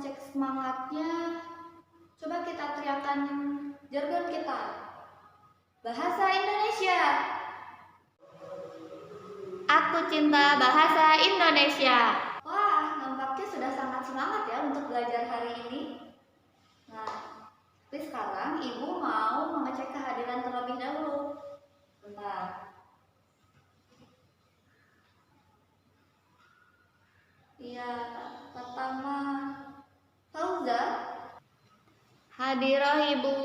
mengecek semangatnya, coba kita teriakan jargon kita. Bahasa Indonesia. Aku cinta bahasa Indonesia. Wah, nampaknya sudah sangat semangat ya untuk belajar hari ini. Nah, tapi sekarang Ibu mau mengecek kehadiran terlebih dahulu. Bentar. Iya, pertama Fauza. Hadirah Ibu.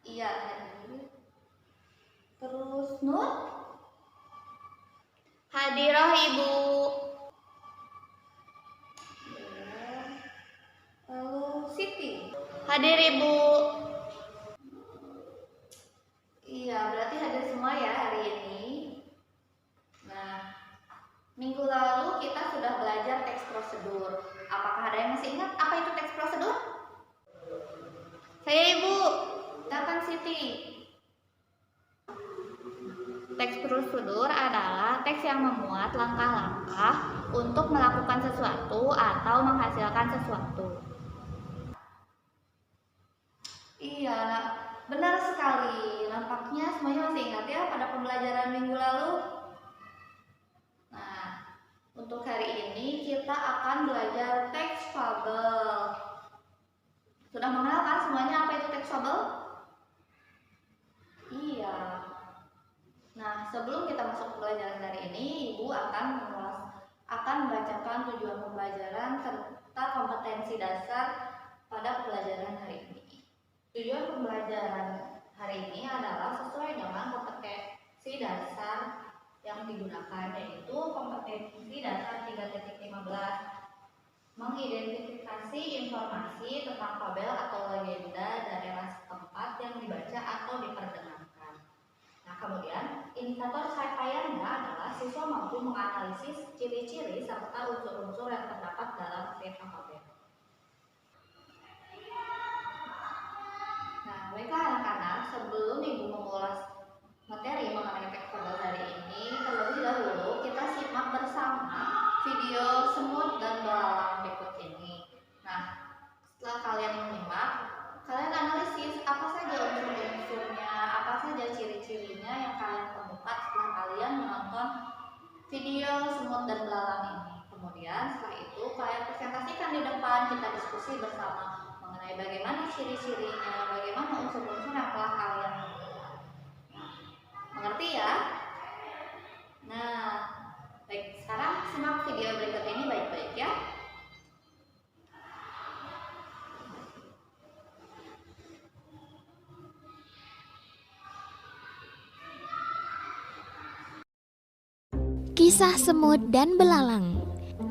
Iya, hadir. Terus Nur. Hadirah Ibu. Ya. Lalu Siti. Hadir Ibu. Iya, berarti hadir semua ya hari ini. Nah, minggu lalu kita sudah belajar teks prosedur. Apakah ada yang masih ingat apa itu teks prosedur? Saya Ibu. Silakan Siti. Teks prosedur adalah teks yang memuat langkah-langkah untuk melakukan sesuatu atau menghasilkan sesuatu. Iya, benar sekali. Nampaknya semuanya masih ingat ya pada pembelajaran minggu lalu. Nah, untuk hari ini kita akan belajar teks fabel. Sudah mengenal kan semuanya apa itu teks fabel? Iya. Nah, sebelum kita masuk ke pembelajaran hari ini, Ibu akan membacakan tujuan pembelajaran serta kompetensi dasar pada pembelajaran hari ini. Tujuan pembelajaran hari ini adalah sesuai dengan kompetensi dasar yang digunakan, yaitu kompetensi dasar 3.15, mengidentifikasi informasi tentang fabel atau legenda daerah setempat yang dibaca atau diperdengarkan. Nah, kemudian indikator capaiannya adalah siswa mampu menganalisis ciri-ciri serta unsur-unsur yang terdapat dalam cerita fabel. Nah, baiklah anak-anak, sebelum Ibu mengulas materi mengenai teks fabel hari ini, terlebih dahulu kita simak bersama video semut dan belalang berikut ini. Nah, setelah kalian menyimak, kalian analisis apa saja unsur-unsurnya, apa saja ciri-cirinya yang kalian temukan setelah kalian menonton video semut dan belalang ini. Kemudian setelah itu kalian presentasikan di depan, kita diskusi bersama mengenai bagaimana ciri-cirinya, bagaimana unsur-unsur yang telah kalian temukan. Mengerti ya? Nah, baik, sekarang simak video berikut ini baik-baik ya. Kisah semut dan belalang.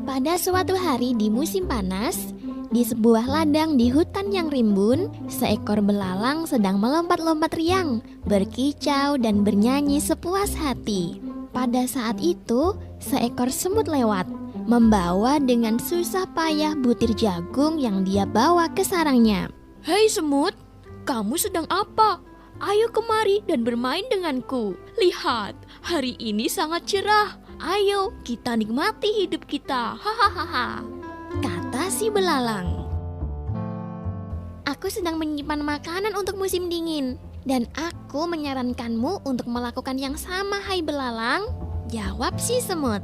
Pada suatu hari di musim panas, di sebuah ladang di hutan yang rimbun, seekor belalang sedang melompat-lompat riang, berkicau dan bernyanyi sepuas hati. Pada saat itu, seekor semut lewat, membawa dengan susah payah butir jagung yang dia bawa ke sarangnya. Hei semut, kamu sedang apa? Ayo kemari dan bermain denganku. Lihat, hari ini sangat cerah. Ayo, kita nikmati hidup kita. Hahaha. Kata si belalang. Aku sedang menyimpan makanan untuk musim dingin, dan aku menyarankanmu untuk melakukan yang sama, hai belalang. Jawab si semut.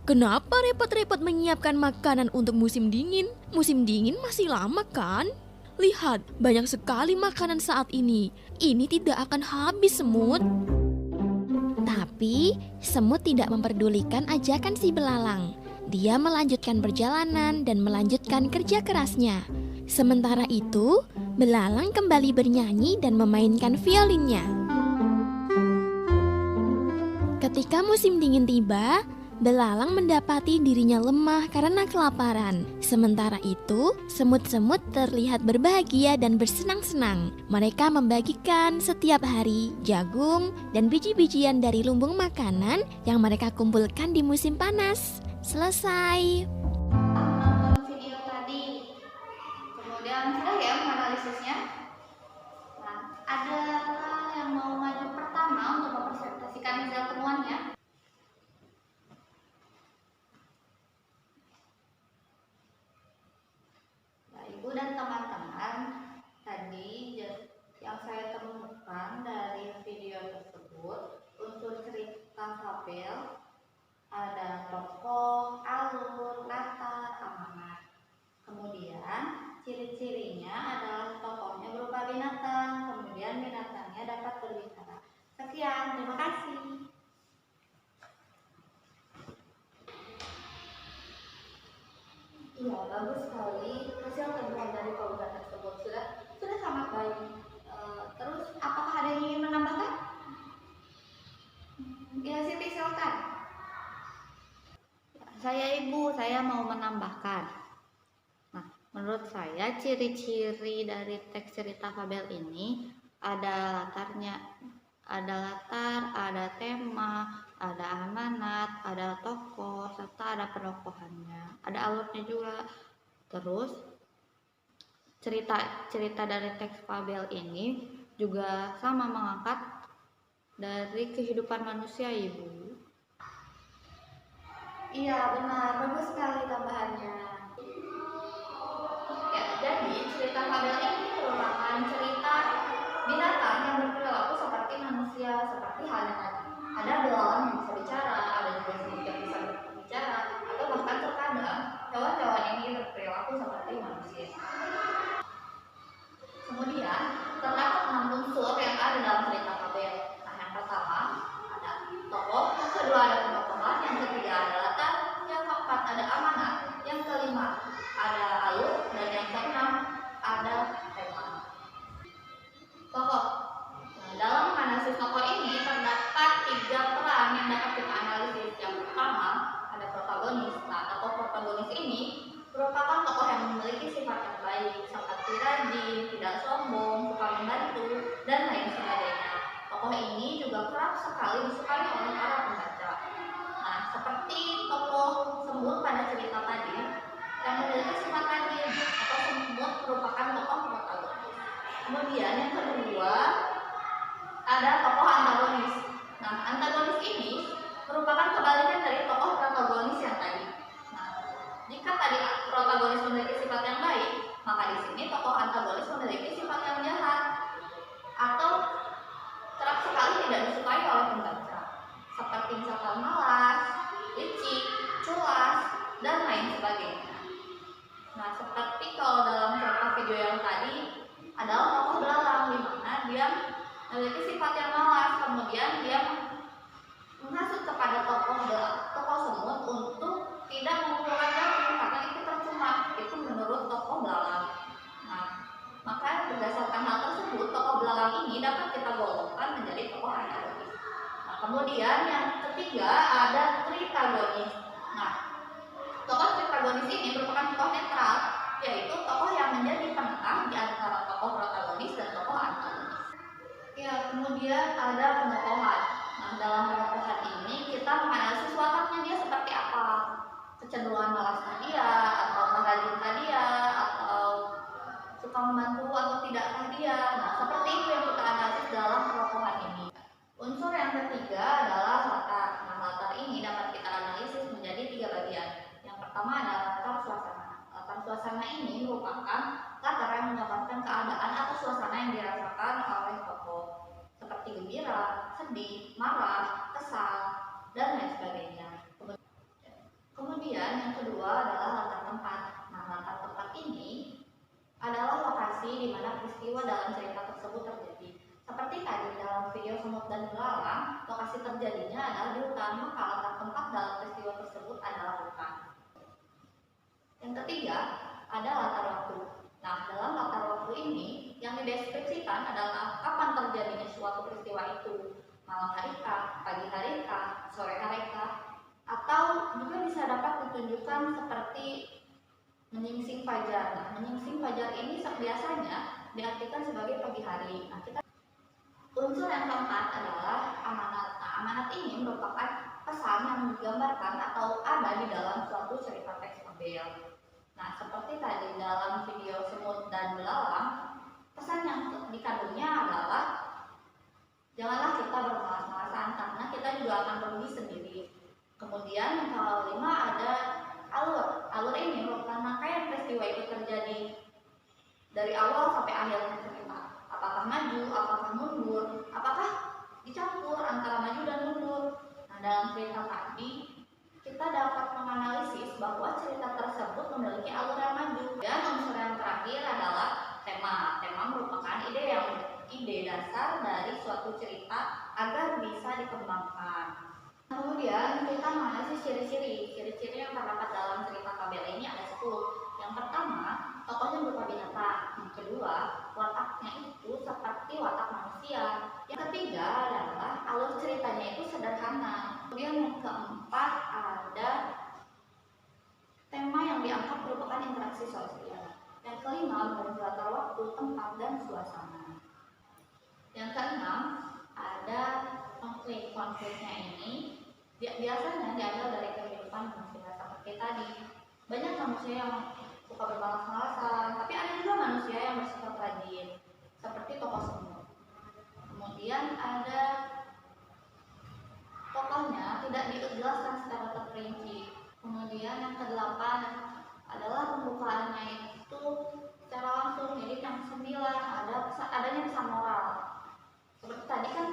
Kenapa repot-repot menyiapkan makanan untuk musim dingin? Musim dingin masih lama kan? Lihat, banyak sekali makanan saat ini. Ini tidak akan habis, semut. Tapi semut tidak memperdulikan ajakan si belalang. Dia melanjutkan perjalanan dan melanjutkan kerja kerasnya. Sementara itu, belalang kembali bernyanyi dan memainkan violinnya. Ketika musim dingin tiba, belalang mendapati dirinya lemah karena kelaparan. Sementara itu, semut-semut terlihat berbahagia dan bersenang-senang. Mereka membagikan setiap hari jagung dan biji-bijian dari lumbung makanan yang mereka kumpulkan di musim panas. Selesai. Menonton video tadi, kemudian sudah ya menganalisisnya. Nah, ada yang mau maju pertama untuk mempresentasikan hasil temuannya? Sekian, terima kasih. Iya, bagus sekali. Hasil temuan dari program tersebut sudah sangat baik. Terus, apakah ada yang ingin menambahkan? Ya, Siti, silakan. Saya mau menambahkan. Nah, menurut saya ciri-ciri dari teks cerita fabel ini ada latarnya, ada latar, ada tema, ada amanat, ada tokoh, serta ada penokohannya, ada alurnya juga. Terus cerita dari teks fabel ini juga sama mengangkat dari kehidupan manusia, Ibu. Iya, benar, bagus sekali tambahannya. Ya, jadi cerita fabel ini merupakan cerita binatang yang berperilaku seperti manusia, seperti halnya tadi. Ada belalang yang bisa bicara, ada juga semut yang bisa berbicara, atau bahkan terkadang hewan-hewan ini berperilaku seperti manusia. Kemudian, terdapat 6 unsur yang ada dalam cerita fabel. Nah, yang pertama ada tokoh, yang kedua ada penokohan, yang ketiga ada latar, yang keempat ada amanat, yang kelima ada alur, dan yang keenam ada tema. Tokoh. Nah, dalam menganalisis tokoh ini terdapat 3 peran yang dapat kita analisis. Yang pertama ada protagonis. Nah, tokoh protagonis ini merupakan tokoh yang memiliki sifat yang baik, seperti rajin, tidak sombong, suka membantu, dan lain sebagainya. Tokoh ini juga kerap sekali disukai oleh para pembaca. Nah, seperti tokoh semut pada cerita tadi yang memiliki sifat rajin, atau semut merupakan tokoh protagonis. Kemudian yang kedua ada tokoh antagonis. Nah, antagonis ini merupakan kebalikan dari tokoh protagonis yang tadi. Nah, jika tadi protagonis memiliki sifat yang baik, maka di sini tokoh antagonis memiliki sifat yang jahat atau kerap sekali tidak disukai oleh pembaca, seperti misalkan malas, licik, culas, dan lain sebagainya. Nah, seperti kalau dalam cerita video yang tadi adalah tokoh belalang, di mana dia memiliki sifat yang malas, kemudian dia menghasut kepada tokoh semut untuk tidak mengumpulkan jagung karena itu percuma. Itu menurut tokoh belalang. Nah, maka berdasarkan hal tersebut tokoh belalang ini dapat kita golongkan menjadi tokoh antagonis. Nah, kemudian yang ketiga ada tritagonis. Nah, tokoh tritagonis ini merupakan tokoh netral, yaitu tokoh yang menjadi penengah di antara tokoh protagonis dan tokoh antagonis. Ya, kemudian ada penokohan. Nah, dalam penokohan ini kita menganalisis wataknya dia seperti apa, kecenderungan malaskah dia, atau merajinkan dia, atau suka membantu atau tidakkah dia. Nah, seperti itu yang kita analisis dalam penokohan ini. Unsur yang ketiga adalah latar. Nah, latar ini dapat kita analisis menjadi 3 bagian. Yang pertama adalah latar suasana. Latar suasana ini merupakan latar yang menggambarkan keadaan atau suasana yang dirasakan oleh tokoh, seperti gembira, sedih, marah, kesal, dan lain sebagainya. Kemudian yang kedua adalah latar tempat. Nah, latar tempat ini adalah lokasi di mana peristiwa dalam cerita tersebut terjadi. Seperti tadi dalam video semut dan belalang, lokasi terjadinya adalah di hutan, maka latar tempat dalam peristiwa tersebut adalah hutan. Yang ketiga ada latar waktu. Nah, dalam latar waktu ini yang dideskripsikan adalah kapan terjadinya suatu peristiwa itu, malam harikah, pagi harikah, sore harikah, atau juga bisa dapat ditunjukkan seperti menyingsing fajar. Nah, menyingsing fajar ini biasanya diartikan sebagai pagi hari. Nah, unsur yang keempat adalah amanat. Nah, amanat ini merupakan pesan yang digambarkan atau ada di dalam suatu cerita teks fabel. Nah, seperti tadi dalam video semut dan belalang, pesan yang dikandungnya adalah janganlah kita bermalas-malasan karena kita juga akan merugi sendiri. Kemudian yang kelima ada alur. Alur ini merupakan rangkaian peristiwa itu terjadi dari awal sampai akhir cerita. Apakah maju, apakah mundur, apakah dicampur antara maju dan mundur. Nah, dalam cerita tadi kita dapat menganalisis bahwa cerita tersebut memiliki alur yang maju. Dan unsur yang terakhir adalah tema. Tema merupakan ide dasar dari suatu cerita agar bisa dikembangkan. Kemudian kita mengenai ciri-ciri yang terdapat dalam cerita fabel ini ada 10. Yang pertama, tokohnya berupa binatang. Yang kedua, wataknya itu seperti watak manusia. Yang ketiga adalah alur ceritanya itu sederhana. Kemudian yang keempat ada tema yang diangkat merupakan interaksi sosial. Yang kelima, latar waktu, tempat, dan suasana. Yang keenam, ada konfliknya ini biasanya diambil dari kehidupan manusia seperti tadi. Banyak manusia yang suka berbalas-balasan, tapi ada juga manusia yang bersifat rajin, seperti tokoh semut. Kemudian ada tokohnya tidak dijelaskan secara terperinci. Kemudian yang kedelapan adalah pembukaannya itu secara langsung. Jadi yang sembilan adanya pesan moral. Seperti tadi kan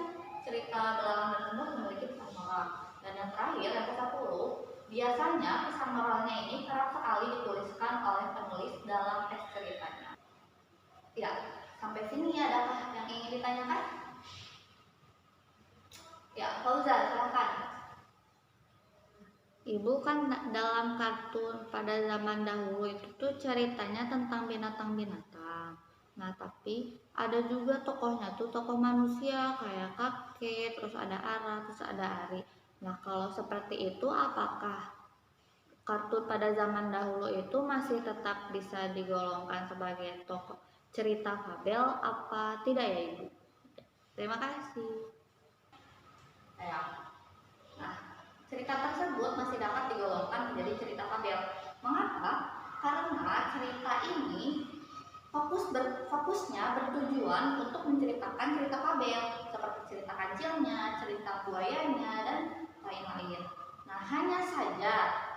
cerita Belalang dan Semut memiliki pesan moral. Dan yang terakhir yang ke-10, biasanya pesan moralnya ini kerap sekali dituliskan oleh penulis dalam teks ceritanya. Ya, sampai sini adakah yang ingin ditanyakan? Ya, Fauzan, silakan. Ibu kan dalam kartun pada zaman dahulu itu tuh ceritanya tentang binatang-binatang. Nah, tapi ada juga tokohnya tuh tokoh manusia kayak kakek, terus ada Ara, terus ada Ari. Nah, kalau seperti itu apakah kartun pada zaman dahulu itu masih tetap bisa digolongkan sebagai tokoh cerita fabel apa tidak ya Ibu? Terima kasih. Nah, cerita tersebut masih dapat digolongkan menjadi cerita fabel. Mengapa? Karena cerita ini fokusnya bertujuan untuk menceritakan cerita fabel seperti cerita kancilnya, cerita buayanya, dan lain-lain. Nah, hanya saja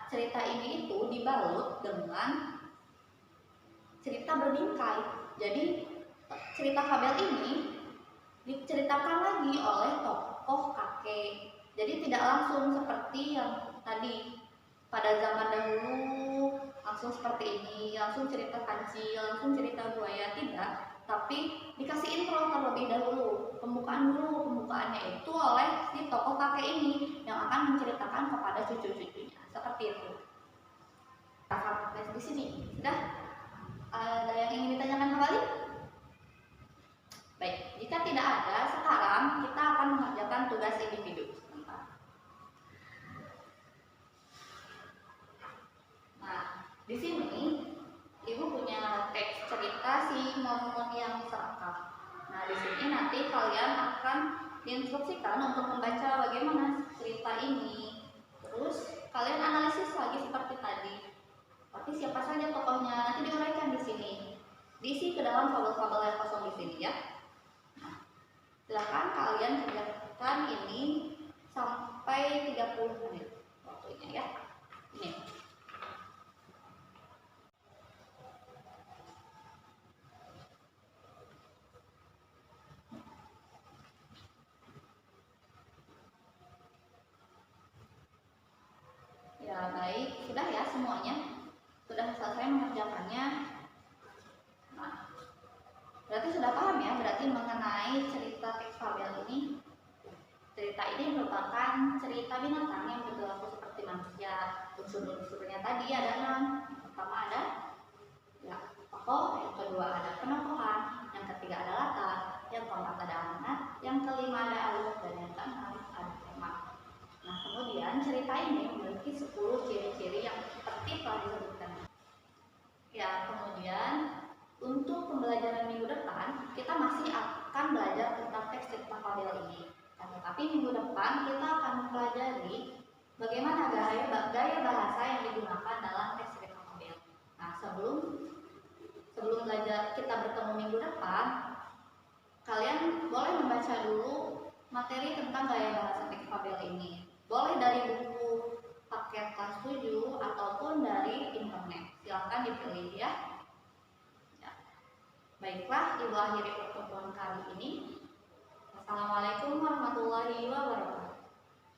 cerita ini itu dibalut dengan cerita berbingkai. Jadi cerita fabel ini diceritakan lagi oleh tokoh kakek. Jadi tidak langsung seperti yang tadi pada zaman dahulu langsung seperti ini, langsung cerita kancil, langsung cerita buaya, tidak. Tapi dikasih intro terlebih dahulu, pembukaannya itu oleh si tokoh kakek ini yang akan menceritakan kepada cucu-cucunya, seperti itu. Sampai di sini, sudah? Ada yang ingin ditanyakan kembali? Baik, jika tidak ada, sekarang kita akan mengerjakan tugas individu. Nah, di sini Ibu punya teks cerita si Momen yang Serakah. Nah, di sini nanti kalian akan diinstruksikan untuk membaca bagaimana cerita ini. Terus kalian analisis lagi seperti tadi. Tapi siapa saja tokohnya nanti diuraikan di sini. Diisi ke dalam fabel-fabel yang kosong di sini ya. Nah, silakan kalian kerjakan ini sampai 30 menit waktunya ya. Ini. Ya baik, sudah ya semuanya. Sudah selesai mengerjakannya. Nah, berarti sudah paham ya, berarti mengenai cerita teks fabel ini. Cerita ini merupakan cerita binatang yang berlaku seperti manusia. Unsur-unsurnya tadi ada 6. Yang pertama ada ya, tokoh, yang kedua ada penokohan, yang ketiga ada latar, yang keempat ada amanat, yang kelima ada alur, dan yang keenam ada tema. Nah, kemudian cerita ini memiliki 10 ciri-ciri yang seperti telah disebutkan. Ya, kemudian untuk pembelajaran minggu depan, kita masih akan belajar tentang teks cerita fabel ini. Tetapi minggu depan kita akan mempelajari bagaimana gaya bahasa yang digunakan dalam teks cerita fabel. Nah, sebelum belajar kita bertemu minggu depan, kalian boleh membaca dulu materi tentang gaya bahasa teks fabel ini. Boleh dari buku paket kelas 7 ataupun dari internet. Silahkan dipilih ya. Baiklah, Ibu akhiri pertemuan kali ini. Assalamualaikum warahmatullahi